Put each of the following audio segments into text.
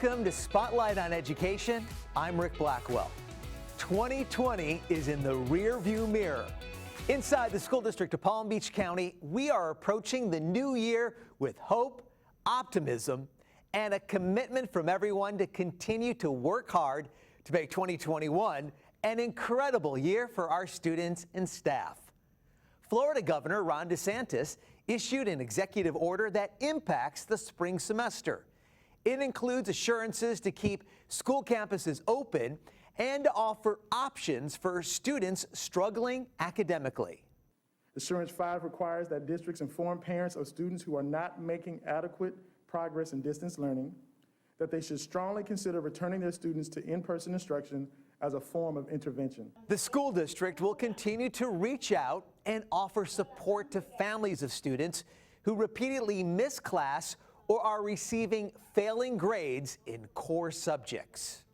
Welcome to Spotlight on Education. I'm Rick Blackwell. 2020 is in the rearview mirror. Inside the School District of Palm Beach County, we are approaching the new year with hope, optimism, and a commitment from everyone to continue to work hard to make 2021 an incredible year for our students and staff. Florida Governor Ron DeSantis issued an executive order that impacts the spring semester. It includes assurances to keep school campuses open and to offer options for students struggling academically. Assurance 5 requires that districts inform parents of students who are not making adequate progress in distance learning, that they should strongly consider returning their students to in-person instruction as a form of intervention. The school district will continue to reach out and offer support to families of students who repeatedly miss class or are receiving failing grades in core subjects.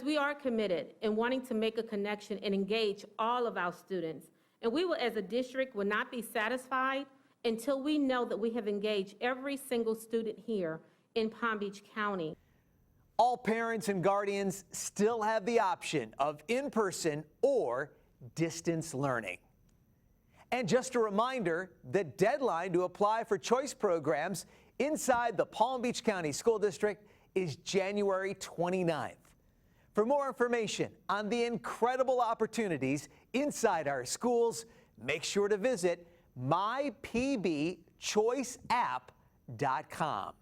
We are committed in wanting to make a connection and engage all of our students. And we will, as a district, will not be satisfied until we know that we have engaged every single student here in Palm Beach County. All parents and guardians still have the option of in-person or distance learning. And just a reminder, the deadline to apply for choice programs inside the Palm Beach County School District is January 29th. For more information on the incredible opportunities inside our schools, make sure to visit mypbchoiceapp.com.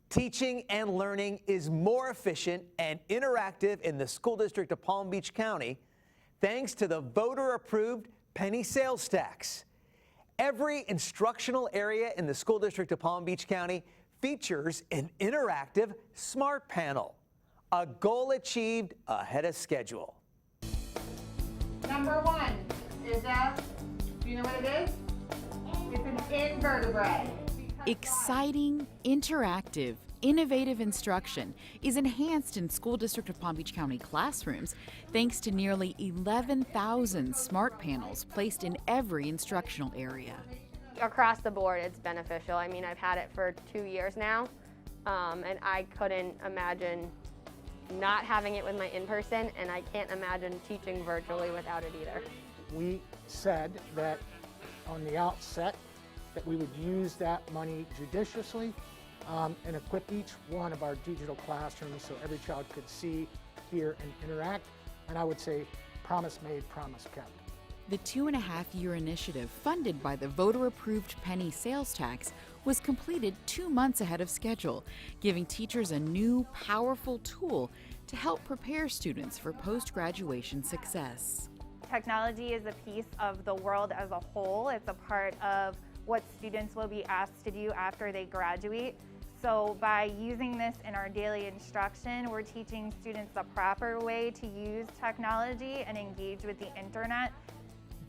Teaching and learning is more efficient and interactive in the School District of Palm Beach County thanks to the voter-approved penny sales tax. Every instructional area in the School District of Palm Beach County features an interactive smart panel, a goal achieved ahead of schedule. Number 1 is do you know what it is? It's an invertebrate. Exciting, interactive, innovative instruction is enhanced in School District of Palm Beach County classrooms thanks to nearly 11,000 smart panels placed in every instructional area. Across the board, it's beneficial. I mean, I've had it for 2 years now, and I couldn't imagine not having it with my in-person, and I can't imagine teaching virtually without it either. We said that on the outset that we would use that money judiciously and equip each one of our digital classrooms so every child could see, hear, and interact. And I would say, promise made, promise kept. The 2.5-year initiative, funded by the voter-approved penny sales tax, was completed 2 months ahead of schedule, giving teachers a new, powerful tool to help prepare students for post-graduation success. Technology is a piece of the world as a whole. It's a part of what students will be asked to do after they graduate. So by using this in our daily instruction, we're teaching students the proper way to use technology and engage with the internet.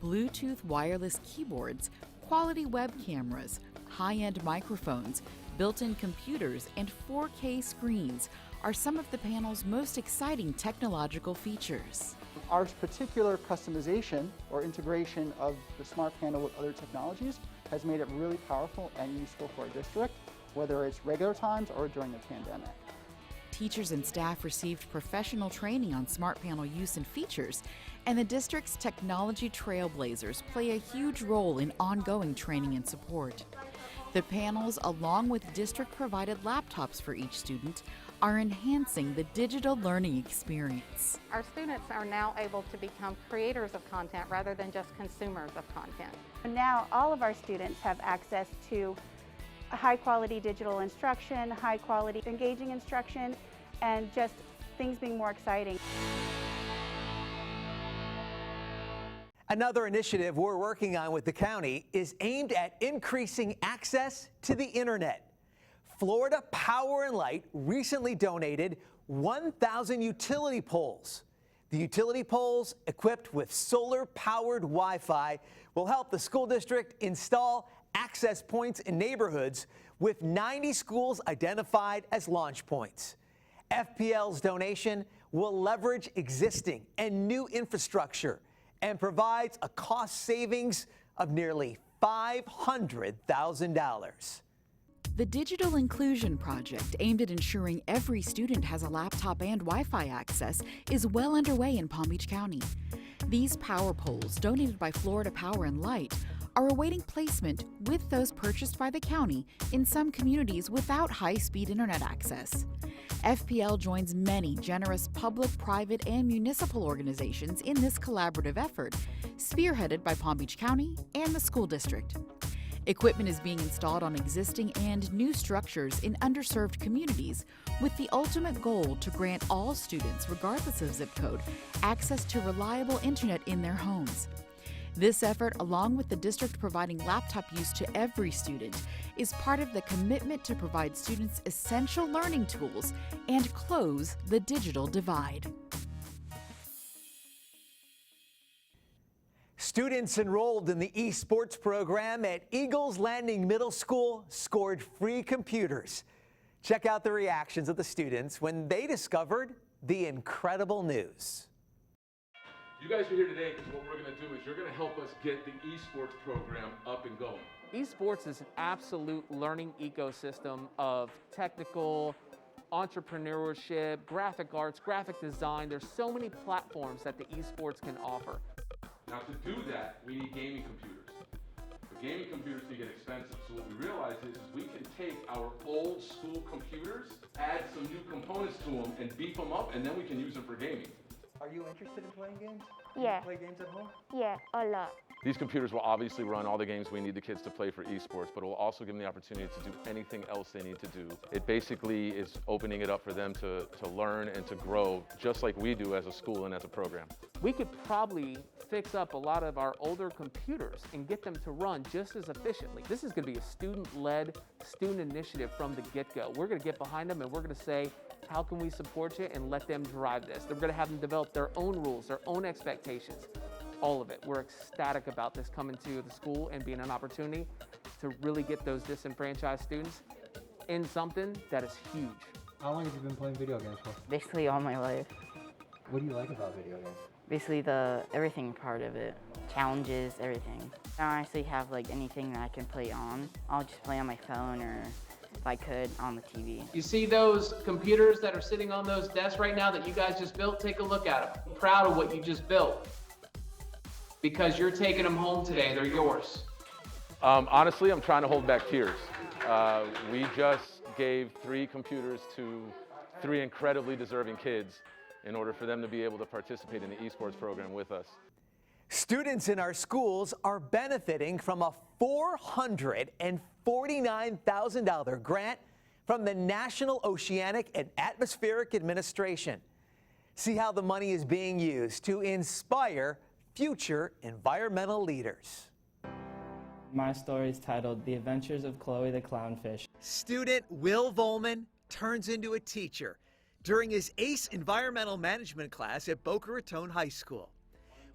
Bluetooth wireless keyboards, quality web cameras, high-end microphones, built-in computers, and 4K screens are some of the panel's most exciting technological features. Our particular customization or integration of the smart panel with other technologies has made it really powerful and useful for our district, whether it's regular times or during the pandemic. Teachers and staff received professional training on smart panel use and features, and the district's technology trailblazers play a huge role in ongoing training and support. The panels, along with district-provided laptops for each student, are enhancing the digital learning experience. Our students are now able to become creators of content rather than just consumers of content. Now all of our students have access to high-quality digital instruction, high-quality engaging instruction, and just things being more exciting. Another initiative we're working on with the county is aimed at increasing access to the internet. Florida Power & Light recently donated 1,000 utility poles. The utility poles, equipped with solar-powered Wi-Fi, will help the school district install access points in neighborhoods with 90 schools identified as launch points. FPL's donation will leverage existing and new infrastructure and provides a cost savings of nearly $500,000. The Digital Inclusion Project, aimed at ensuring every student has a laptop and Wi-Fi access, is well underway in Palm Beach County. These power poles, donated by Florida Power and Light, are awaiting placement with those purchased by the county in some communities without high-speed internet access. FPL joins many generous public, private, and municipal organizations in this collaborative effort, spearheaded by Palm Beach County and the school district. Equipment is being installed on existing and new structures in underserved communities, with the ultimate goal to grant all students, regardless of zip code, access to reliable internet in their homes. This effort, along with the district providing laptop use to every student, is part of the commitment to provide students essential learning tools and close the digital divide. Students enrolled in the esports program at Eagles Landing Middle School scored free computers. Check out the reactions of the students when they discovered the incredible news. You guys are here today because what we're going to do is you're going to help us get the esports program up and going. Esports is an absolute learning ecosystem of technical, entrepreneurship, graphic arts, graphic design. There's so many platforms that the esports can offer. Now to do that, we need gaming computers. But gaming computers can get expensive. So what we realized is we can take our old school computers, add some new components to them, and beef them up, and then we can use them for gaming. Are you interested in playing games? Yeah. Play games at home? Yeah, a lot. These computers will obviously run all the games we need the kids to play for esports, but it will also give them the opportunity to do anything else they need to do. It basically is opening it up for them to learn and to grow, just like we do as a school and as a program. We could probably fix up a lot of our older computers and get them to run just as efficiently. This is going to be a student-led, student initiative from the get-go. We're going to get behind them and we're going to say, how can we support you, and let them drive this. We're going to have them develop their own rules, their own expectations, all of it. We're ecstatic about this coming to the school and being an opportunity to really get those disenfranchised students in something that is huge. How long have you been playing video games for? Basically all my life. What do you like about video games? Basically the everything part of it. Challenges, everything. I don't actually have like anything that I can play on. I'll just play on my phone or if I could on the TV. You see those computers that are sitting on those desks right now that you guys just built? Take a look at them. I'm proud of what you just built because you're taking them home today. They're yours. Honestly, I'm trying to hold back tears. We just gave 3 computers to 3 incredibly deserving kids in order for them to be able to participate in the esports program with us. Students in our schools are benefiting from a $449,000 grant from the National Oceanic and Atmospheric Administration. See how the money is being used to inspire future environmental leaders. My story is titled The Adventures of Chloe the Clownfish. Student Will Volman turns into a teacher during his ACE Environmental Management class at Boca Raton High School.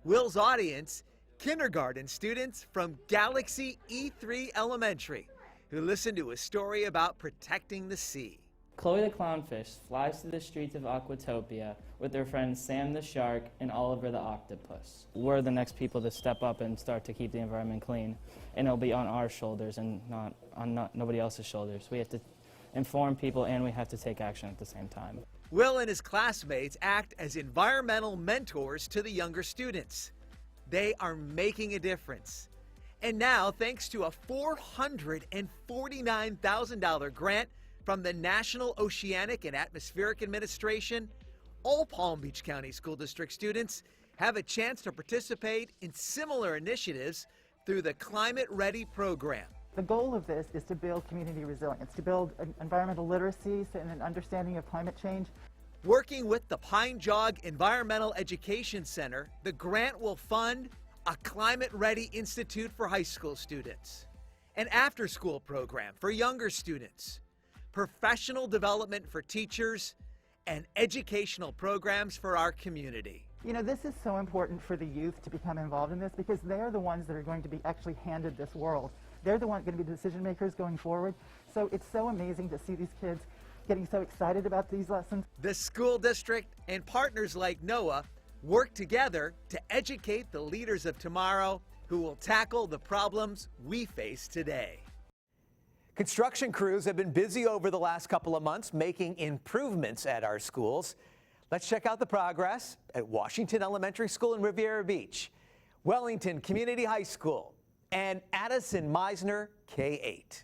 Will's audience, kindergarten students from Galaxy E3 Elementary, who listen to a story about protecting the sea. Chloe the Clownfish flies through the streets of Aquatopia with her friends Sam the Shark and Oliver the Octopus. We're the next people to step up and start to keep the environment clean, and it'll be on our shoulders and not on nobody else's shoulders. We have to inform people and we have to take action at the same time. Will and his classmates act as environmental mentors to the younger students. They are making a difference. And now, thanks to a $449,000 grant from the National Oceanic and Atmospheric Administration, all Palm Beach County School District students have a chance to participate in similar initiatives through the Climate Ready program. The goal of this is to build community resilience, to build environmental literacy and an understanding of climate change. Working with the Pine Jog Environmental Education Center, the grant will fund a Climate Ready Institute for high school students, an after-school program for younger students, professional development for teachers, and educational programs for our community. You know, this is so important for the youth to become involved in this because they're the ones that are going to be actually handed this world. They're the ones going to be the decision makers going forward. So it's so amazing to see these kids getting so excited about these lessons. The school district and partners like NOAA work together to educate the leaders of tomorrow who will tackle the problems we face today. Construction crews have been busy over the last couple of months making improvements at our schools. Let's check out the progress at Washington Elementary School in Riviera Beach, Wellington Community High School, and Addison Meisner K-8.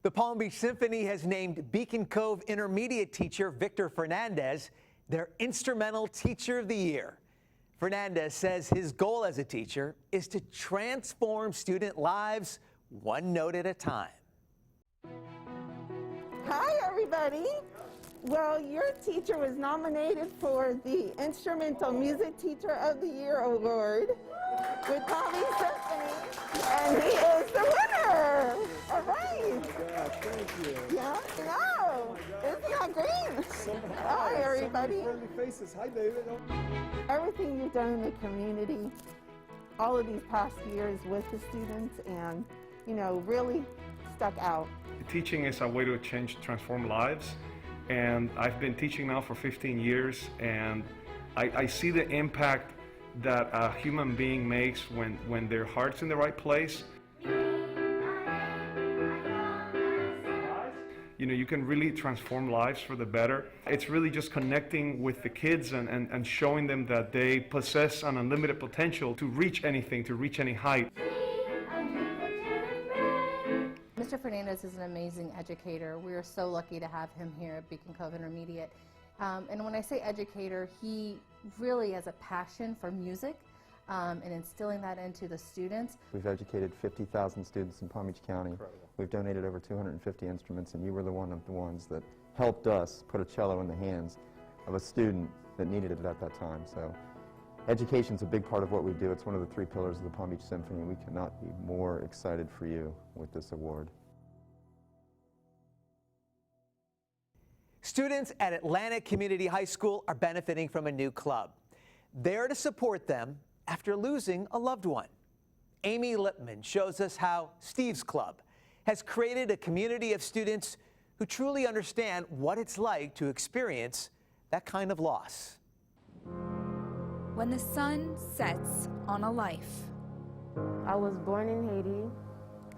The Palm Beach Symphony has named Beacon Cove Intermediate teacher Victor Fernandez their Instrumental Teacher of the Year. Fernandez says his goal as a teacher is to transform student lives one note at a time. Hi, everybody. Well, your teacher was nominated for the Instrumental Music Teacher of the Year Award with Palm Beach Symphony, and he is the winner. All right. Thank you. Yeah, no. Isn't that great? Hi, everybody. Friendly faces. Hi, David. Everything you've done in the community, all of these past years with the students, and, you know, really stuck out. Teaching is a way to transform lives. And I've been teaching now for 15 years, and I see the impact that a human being makes when their heart's in the right place. You know, you can really transform lives for the better. It's really just connecting with the kids and showing them that they possess an unlimited potential to reach anything, to reach any height. Mr. Fernandez is an amazing educator. We are so lucky to have him here at Beacon Cove Intermediate. And when I say educator, he really has a passion for music and instilling that into the students. We've educated 50,000 students in Palm Beach County. Incredible. We've donated over 250 instruments, and you were one of the ones that helped us put a cello in the hands of a student that needed it at that time. So education's a big part of what we do. It's one of the 3 pillars of the Palm Beach Symphony. We cannot be more excited for you with this award. Students at Atlantic Community High School are benefiting from a new club. There to support them after losing a loved one. Amy Lipman shows us how Steve's Club has created a community of students who truly understand what it's like to experience that kind of loss. When the sun sets on a life. I was born in Haiti.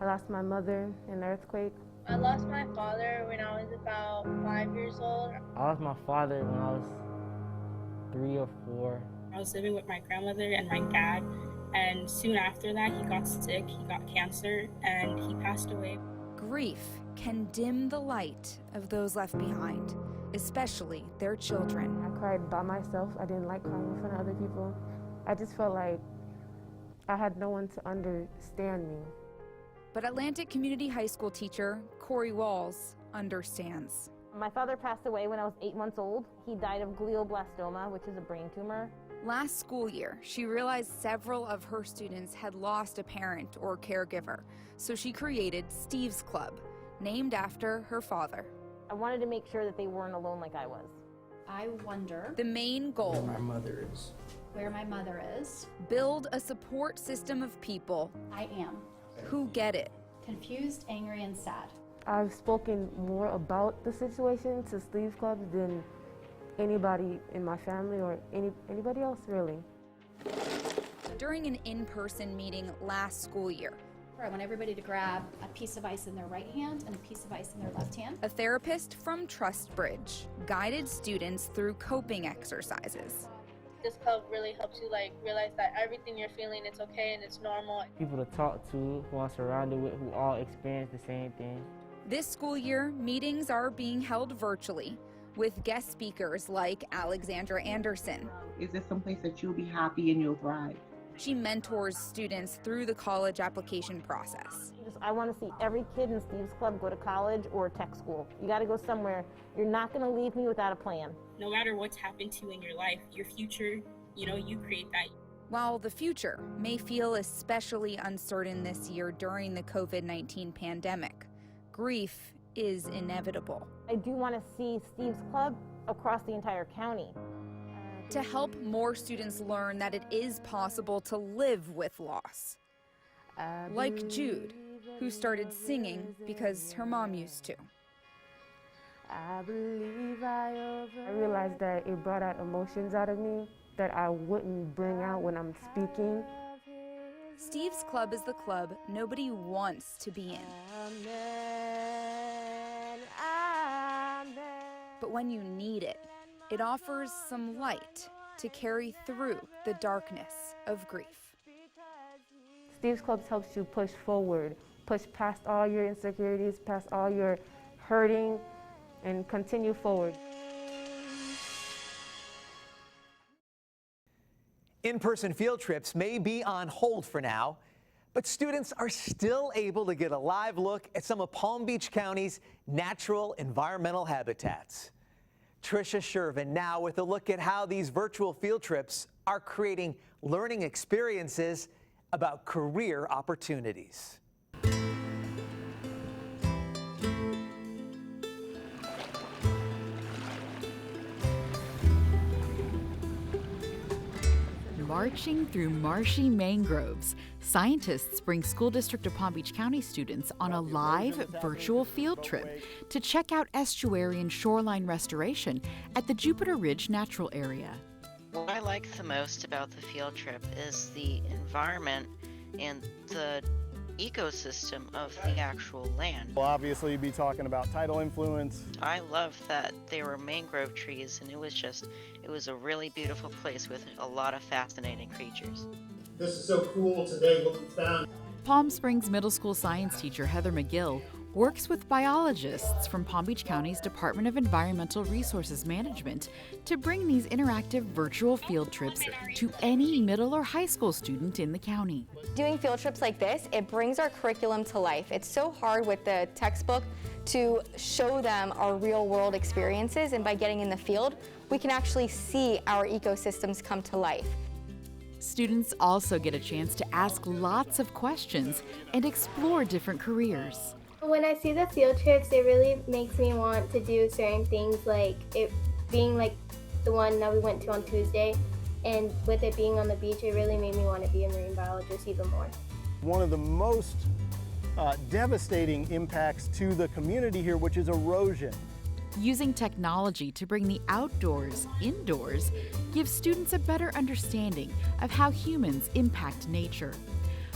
I lost my mother in an earthquake. I lost my father when I was about 5 years old. I lost my father when I was 3 or 4. I was living with my grandmother and my dad, and soon after that he got sick, he got cancer, and he passed away. Grief can dim the light of those left behind, especially their children. I cried by myself. I didn't like crying in front of other people. I just felt like I had no one to understand me. But Atlantic Community High School teacher Corey Walls understands. My father passed away when I was 8 months old. He died of glioblastoma, which is a brain tumor. Last school year, she realized several of her students had lost a parent or caregiver, so she created Steve's Club, named after her father. I wanted to make sure that they weren't alone like I was. I wonder The main goal, My mother is. where my mother is. build a support system of people I am who get it. confused, angry, and sad. I've spoken more about the situation to Steve's Club than anybody in my family or anybody else, really. During an in-person meeting last school year, I want everybody to grab a piece of ice in their right hand and a piece of ice in their left hand. a therapist from Trustbridge guided students through coping exercises. This club really helps you realize that everything you're feeling, it's okay and it's normal. People to talk to, who I'm surrounded with, who all experience the same thing. This school year, meetings are being held virtually with guest speakers like Alexandra Anderson. Is this someplace that you'll be happy and you'll thrive? She mentors students through the college application process. I want to see every kid in Steve's Club go to college or tech school. You got to go somewhere. You're not going to leave me without a plan. No matter what's happened to you in your life, your future, you create that. While the future may feel especially uncertain this year during the COVID-19 pandemic, grief is inevitable. I do want to see Steve's Club across the entire county. To help more students learn that it is possible to live with loss. Like Jude, who started singing because her mom used to. I realized that it brought out emotions out of me that I wouldn't bring out when I'm speaking. Steve's Club is the club nobody wants to be in. But when you need it, it offers some light to carry through the darkness of grief. Steve's Club helps you push forward, push past all your insecurities, past all your hurting, and continue forward. In-person field trips may be on hold for now, but students are still able to get a live look at some of Palm Beach County's natural environmental habitats. Tricia Shervin now with a look at how these virtual field trips are creating learning experiences about career opportunities. Marching through marshy mangroves, scientists bring School District of Palm Beach County students on a live virtual field trip to check out estuary and shoreline restoration at the Jupiter Ridge Natural Area. What I like the most about the field trip is the environment and the ecosystem of the actual land. We'll obviously be talking about tidal influence. I love that there were mangrove trees, and it was a really beautiful place with a lot of fascinating creatures. This is so cool today, what we found. Palm Springs Middle School science teacher Heather McGill works with biologists from Palm Beach County's Department of Environmental Resources Management to bring these interactive virtual field trips to any middle or high school student in the county. Doing field trips like this, it brings our curriculum to life. It's so hard with the textbook to show them our real world experiences, and by getting in the field, we can actually see our ecosystems come to life. Students also get a chance to ask lots of questions and explore different careers. When I see the field trips, it really makes me want to do certain things, like it being like the one that we went to on Tuesday, and with it being on the beach, it really made me want to be a marine biologist even more. One of the most devastating impacts to the community here, which is erosion. Using technology to bring the outdoors indoors gives students a better understanding of how humans impact nature.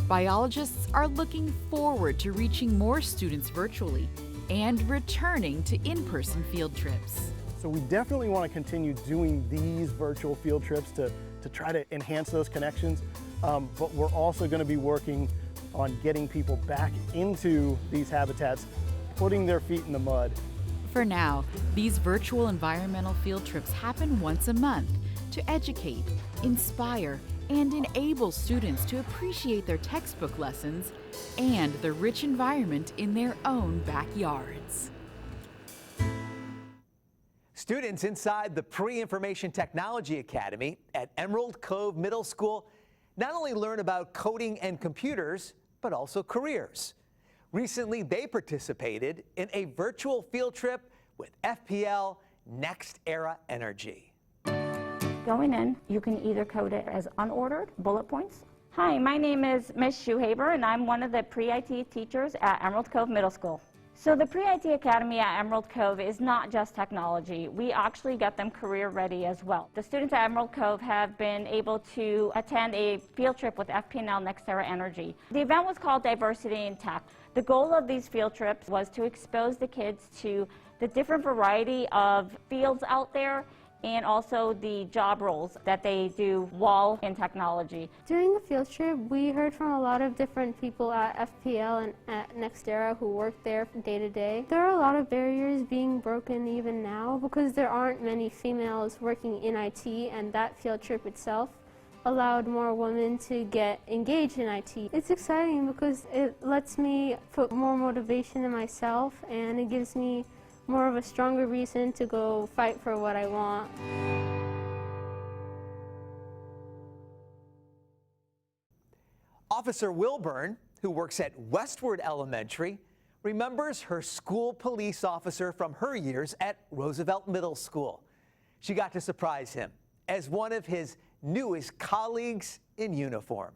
Biologists are looking forward to reaching more students virtually and returning to in-person field trips. So we definitely want to continue doing these virtual field trips to try to enhance those connections, but we're also going to be working on getting people back into these habitats, putting their feet in the mud. For now, these virtual environmental field trips happen once a month to educate, inspire, and enable students to appreciate their textbook lessons and the rich environment in their own backyards. Students inside the Pre-Information Technology Academy at Emerald Cove Middle School not only learn about coding and computers, but also careers. Recently, they participated in a virtual field trip with FPL NextEra Energy. Going in, you can either code it as unordered bullet points. Hi, my name is Ms. Shoehaber, and I'm one of the pre-IT teachers at Emerald Cove Middle School. So the Pre-IT Academy at Emerald Cove is not just technology. We actually get them career ready as well. The students at Emerald Cove have been able to attend a field trip with FPL NextEra Energy. The event was called Diversity in Tech. The goal of these field trips was to expose the kids to the different variety of fields out there and also the job roles that they do while in technology. During the field trip, we heard from a lot of different people at FPL and at NextEra who work there day to day. There are a lot of barriers being broken even now because there aren't many females working in IT, and that field trip itself allowed more women to get engaged in IT. It's exciting because it lets me put more motivation in myself, and it gives me more of a stronger reason to go fight for what I want. Officer Wilburn, who works at Westward Elementary, remembers her school police officer from her years at Roosevelt Middle School. She got to surprise him as one of his newest colleagues in uniform.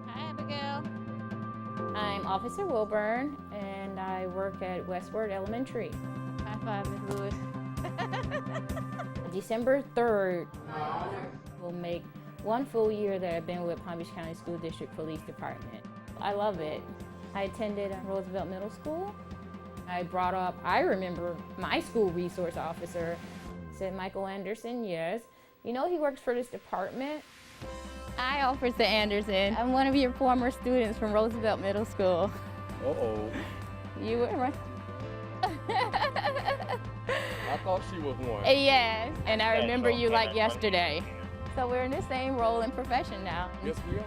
Hi, Abigail. I'm Officer Wilburn, and I work at Westward Elementary. High five, Ms. Lewis. December 3rd will make 1 full year that I've been with Palm Beach County School District Police Department. I love it. I attended Roosevelt Middle School. I remember my school resource officer said, Michael Anderson, yes. You know he works for this department? Hi, Officer Anderson. I'm one of your former students from Roosevelt Middle School. Uh-oh. You were right. I thought she was one. Yes, and I remember you like yesterday. So we're in the same role and profession now. Yes, we are.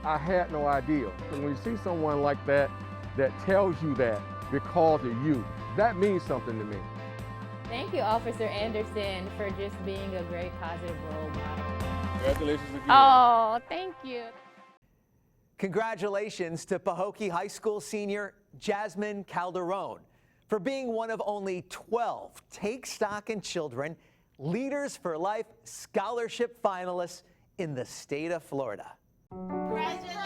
I had no idea. And when you see someone like that, that tells you that because of you, that means something to me. Thank you, Officer Anderson, for just being a great positive role model. Congratulations again. Oh, thank you. Congratulations to Pahokee High School senior Jasmine Calderon for being one of only 12 Take Stock in Children Leaders for Life Scholarship finalists in the state of Florida. Congratulations!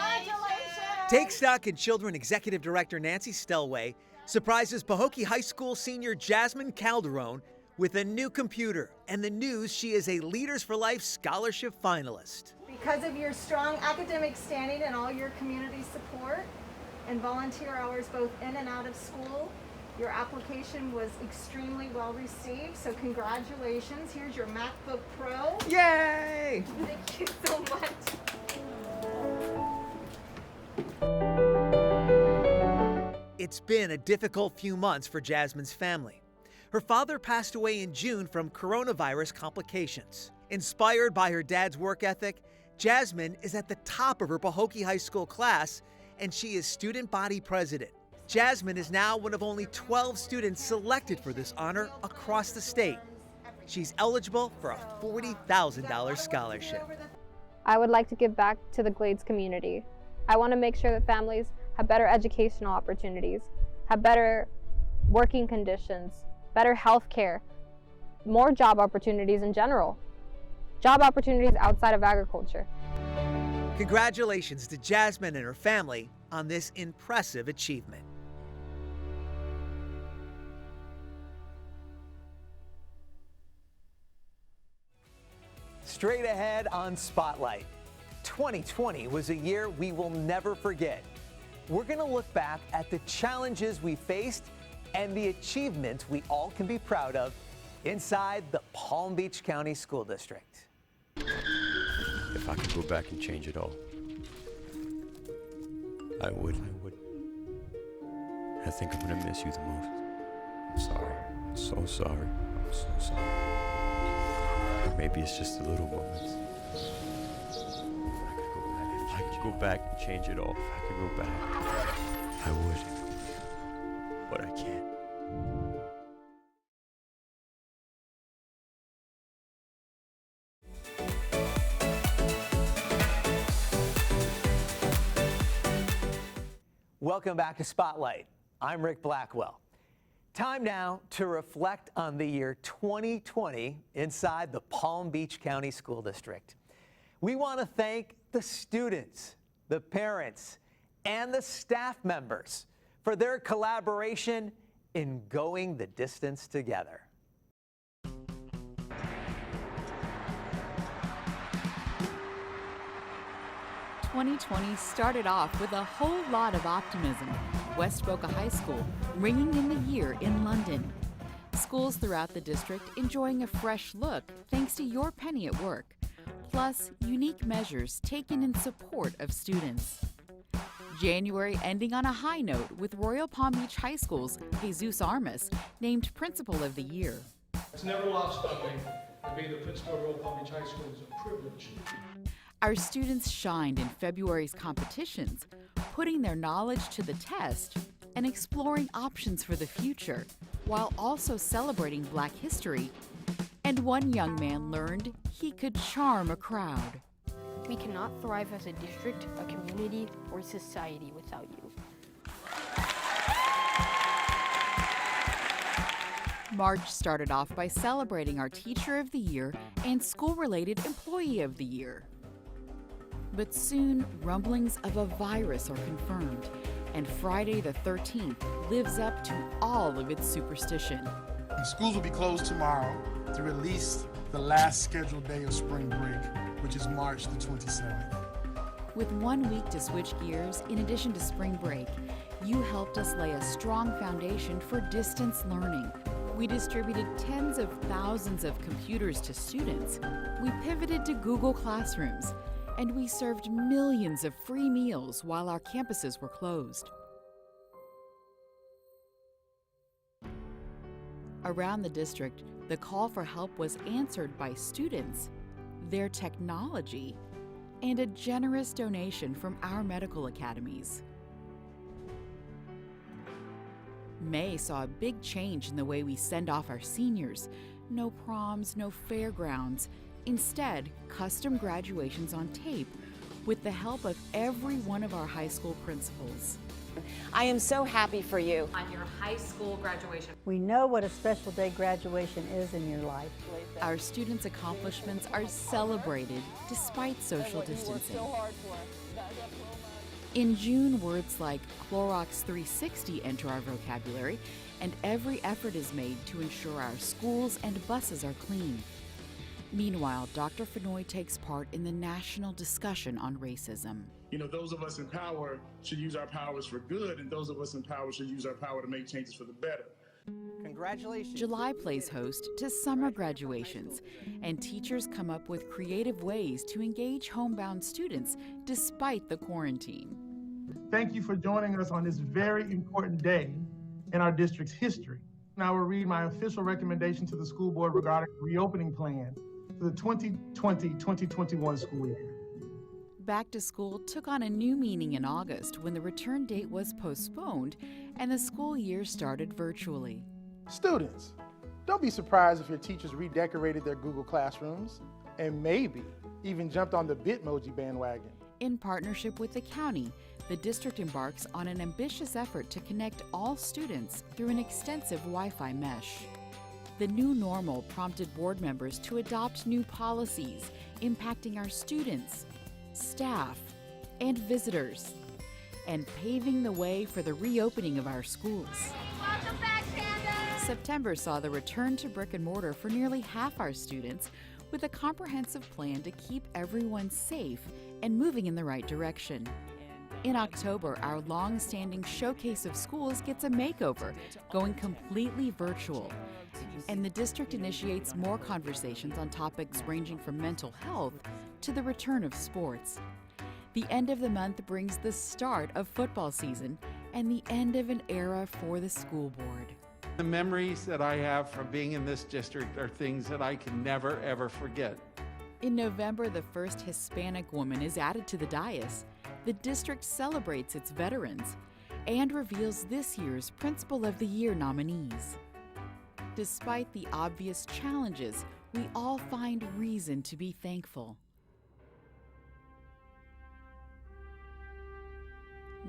Take Stock in Children Executive Director Nancy Stelway surprises Pahokee High School senior Jasmine Calderon with a new computer and the news she is a Leaders for Life Scholarship finalist. Because of your strong academic standing and all your community support and volunteer hours both in and out of school, your application was extremely well received, so congratulations. Here's your MacBook Pro. Yay! Thank you so much. It's been a difficult few months for Jasmine's family. Her father passed away in June from coronavirus complications. Inspired by her dad's work ethic, Jasmine is at the top of her Pahokee High School class, and she is student body president. Jasmine is now one of only 12 students selected for this honor across the state. She's eligible for a $40,000 scholarship. I would like to give back to the Glades community. I want to make sure that families have better educational opportunities, have better working conditions, better health care, more job opportunities in general, job opportunities outside of agriculture. Congratulations to Jasmine and her family on this impressive achievement. Straight ahead on Spotlight. 2020 was a year we will never forget. We're going to look back at the challenges we faced and the achievements we all can be proud of inside the Palm Beach County School District. If I could go back and change it all, I would. I think I'm going to miss you the most. I'm sorry. I'm so sorry. I'm so sorry. Maybe it's just the little moments. If I could go back and change it all. If I could go back, I would. But I can't. Welcome back to Spotlight. I'm Rick Blackwell. Time now to reflect on the year 2020 inside the Palm Beach County School District. We want to thank the students, the parents, and the staff members for their collaboration in going the distance together. 2020 started off with a whole lot of optimism. West Boca High School ringing in the year in London. Schools throughout the district enjoying a fresh look thanks to your penny at work. Plus, unique measures taken in support of students. January ending on a high note with Royal Palm Beach High School's Jesus Armas named Principal of the Year. It's never lost on me to be the principal of Royal Palm Beach High School. It's a privilege. Our students shined in February's competitions, putting their knowledge to the test and exploring options for the future, while also celebrating Black history. And one young man learned he could charm a crowd. We cannot thrive as a district, a community, or society without you. March started off by celebrating our Teacher of the Year and School-Related Employee of the Year. But soon, rumblings of a virus are confirmed, and Friday the 13th lives up to all of its superstition. The schools will be closed tomorrow to release the last scheduled day of spring break, which is March the 27th. With 1 week to switch gears, in addition to spring break, you helped us lay a strong foundation for distance learning. We distributed tens of thousands of computers to students. We pivoted to Google Classrooms, and we served millions of free meals while our campuses were closed. Around the district, the call for help was answered by students, their technology, and a generous donation from our medical academies. May saw a big change in the way we send off our seniors. No proms, no fairgrounds. Instead, custom graduations on tape with the help of every one of our high school principals. I am so happy for you. On your high school graduation. We know what a special day graduation is in your life. Our students' accomplishments are celebrated despite social distancing. In June, words like Clorox 360 enter our vocabulary, and every effort is made to ensure our schools and buses are clean. Meanwhile, Dr. Fenoy takes part in the national discussion on racism. You know, those of us in power should use our powers for good, and those of us in power should use our power to make changes for the better. Congratulations. July plays host to summer graduations, and teachers come up with creative ways to engage homebound students despite the quarantine. Thank you for joining us on this very important day in our district's history. Now I will read my official recommendation to the school board regarding the reopening plan for the 2020-2021 school year. Back to school took on a new meaning in August when the return date was postponed and the school year started virtually. Students, don't be surprised if your teachers redecorated their Google Classrooms and maybe even jumped on the Bitmoji bandwagon. In partnership with the county, the district embarks on an ambitious effort to connect all students through an extensive Wi-Fi mesh. The new normal prompted board members to adopt new policies impacting our students, staff, and visitors, and paving the way for the reopening of our schools. Welcome back, Candace! September saw the return to brick and mortar for nearly half our students, with a comprehensive plan to keep everyone safe and moving in the right direction. In October, our long-standing Showcase of Schools gets a makeover, going completely virtual. And the district initiates more conversations on topics ranging from mental health to the return of sports. The end of the month brings the start of football season and the end of an era for the school board. The memories that I have from being in this district are things that I can never, ever forget. In November, the first Hispanic woman is added to the dais. The district celebrates its veterans and reveals this year's Principal of the Year nominees. Despite the obvious challenges, we all find reason to be thankful.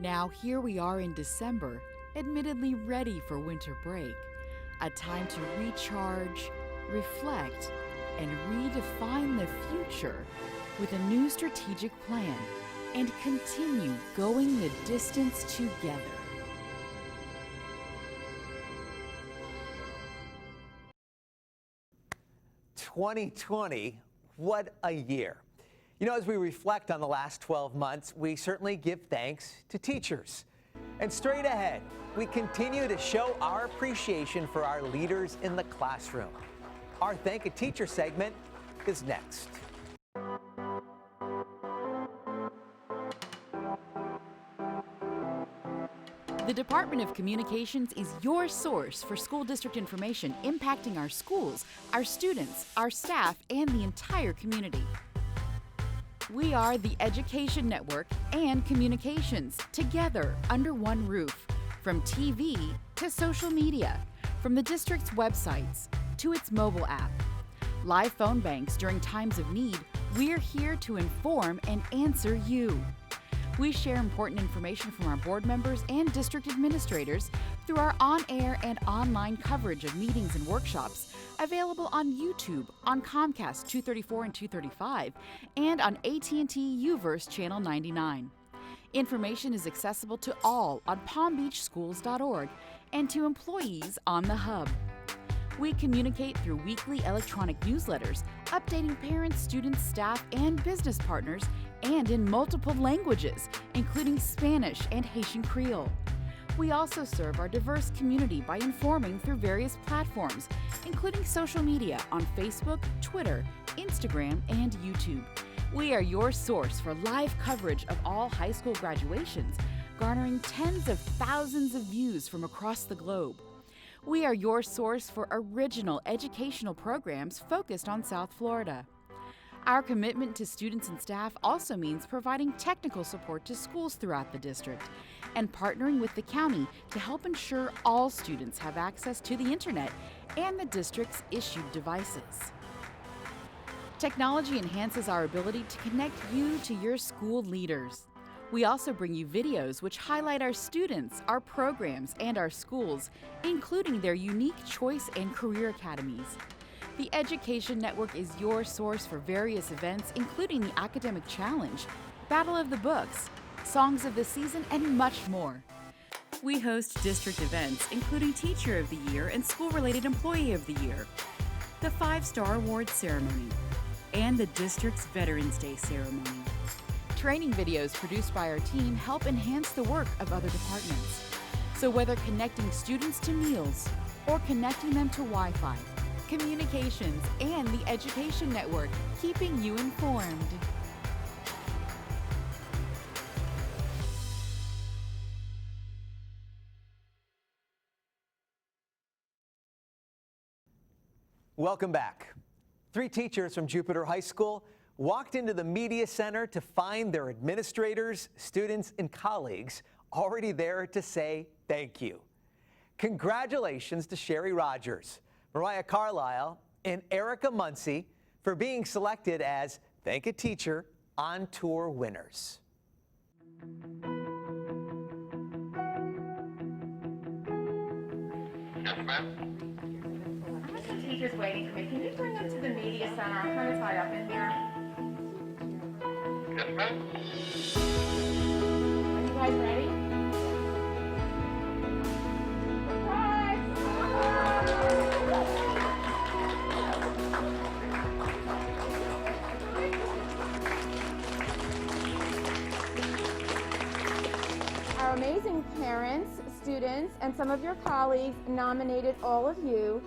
Now here we are in December, admittedly ready for winter break, a time to recharge, reflect, and redefine the future with a new strategic plan and continue going the distance together. "2020, what a year." You know, as we reflect on the last 12 months, we certainly give thanks to teachers. And straight ahead, we continue to show our appreciation for our leaders in the classroom. Our Thank a Teacher segment is next. The Department of Communications is your source for school district information impacting our schools, our students, our staff, and the entire community. We are the Education Network and Communications, together under one roof, from TV to social media, from the district's websites to its mobile app. Live phone banks during times of need, we're here to inform and answer you. We share important information from our board members and district administrators through our on-air and online coverage of meetings and workshops, available on YouTube, on Comcast 234 and 235, and on AT&T UVerse Channel 99. Information is accessible to all on palmbeachschools.org and to employees on the Hub. We communicate through weekly electronic newsletters, updating parents, students, staff, and business partners, and in multiple languages, including Spanish and Haitian Creole. We also serve our diverse community by informing through various platforms, including social media on Facebook, Twitter, Instagram, and YouTube. We are your source for live coverage of all high school graduations, garnering tens of thousands of views from across the globe. We are your source for original educational programs focused on South Florida. Our commitment to students and staff also means providing technical support to schools throughout the district and partnering with the county to help ensure all students have access to the internet and the district's issued devices. Technology enhances our ability to connect you to your school leaders. We also bring you videos which highlight our students, our programs, and our schools, including their unique choice and career academies. The Education Network is your source for various events, including the Academic Challenge, Battle of the Books, Songs of the Season, and much more. We host district events, including Teacher of the Year and School-Related Employee of the Year, the 5-Star Awards Ceremony, and the district's Veterans Day Ceremony. Training videos produced by our team help enhance the work of other departments. So whether connecting students to meals or connecting them to Wi-Fi, Communications, and the Education Network, keeping you informed. Welcome back. 3 teachers from Jupiter High School walked into the Media Center to find their administrators, students, and colleagues already there to say thank you. Congratulations to Sherry Rogers, Mariah Carlisle, and Erica Muncie for being selected as Thank a Teacher on Tour winners. Yes, ma'am. I have some teachers waiting for me. Can you bring them to the Media Center? I'm kind of tied up in here. Yes, ma'am. Are you guys ready? Our amazing parents, students, and some of your colleagues nominated all of you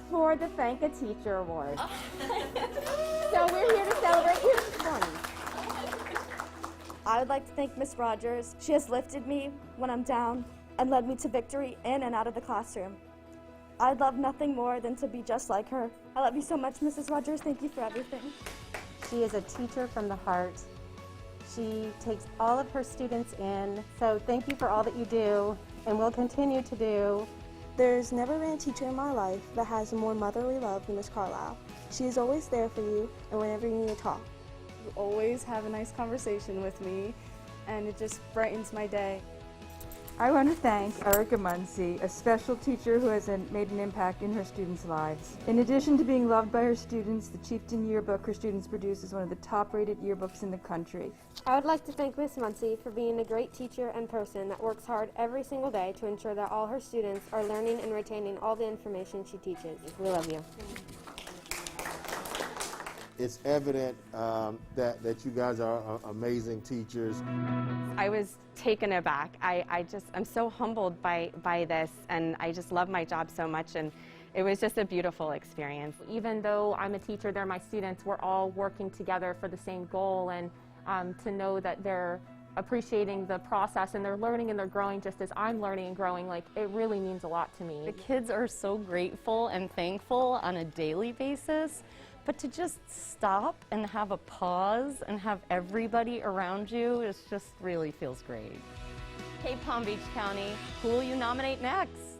for the Thank a Teacher Award. So we're here to celebrate you this morning. I would like to thank Miss Rogers. She has lifted me when I'm down and led me to victory in and out of the classroom. I'd love nothing more than to be just like her. I love you so much, Mrs. Rogers. Thank you for everything. She is a teacher from the heart. She takes all of her students in. So thank you for all that you do and will continue to do. There's never been a teacher in my life that has more motherly love than Miss Carlisle. She is always there for you and whenever you need to talk. You always have a nice conversation with me, and it just brightens my day. I want to thank Erica Muncy, a special teacher who has made an impact in her students' lives. In addition to being loved by her students, the Chieftain Yearbook her students produce is one of the top-rated yearbooks in the country. I would like to thank Miss Muncy for being a great teacher and person that works hard every single day to ensure that all her students are learning and retaining all the information she teaches. We love you. It's evident that you guys are amazing teachers. I was taken aback. I'm so humbled by this, and I just love my job so much, and it was just a beautiful experience. Even though I'm a teacher, they're my students, we're all working together for the same goal, and to know that they're appreciating the process and they're learning and they're growing just as I'm learning and growing, like, it really means a lot to me. The kids are so grateful and thankful on a daily basis. But to just stop and have a pause and have everybody around you, it just really feels great. Hey, Palm Beach County, who will you nominate next?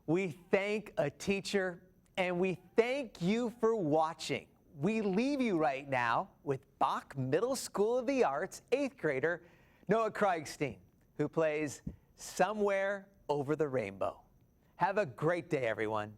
We thank a teacher and we thank you for watching. We leave you right now with Bach Middle School of the Arts 8th grader Noah Kriegstein, who plays Somewhere Over the Rainbow. Have a great day, everyone.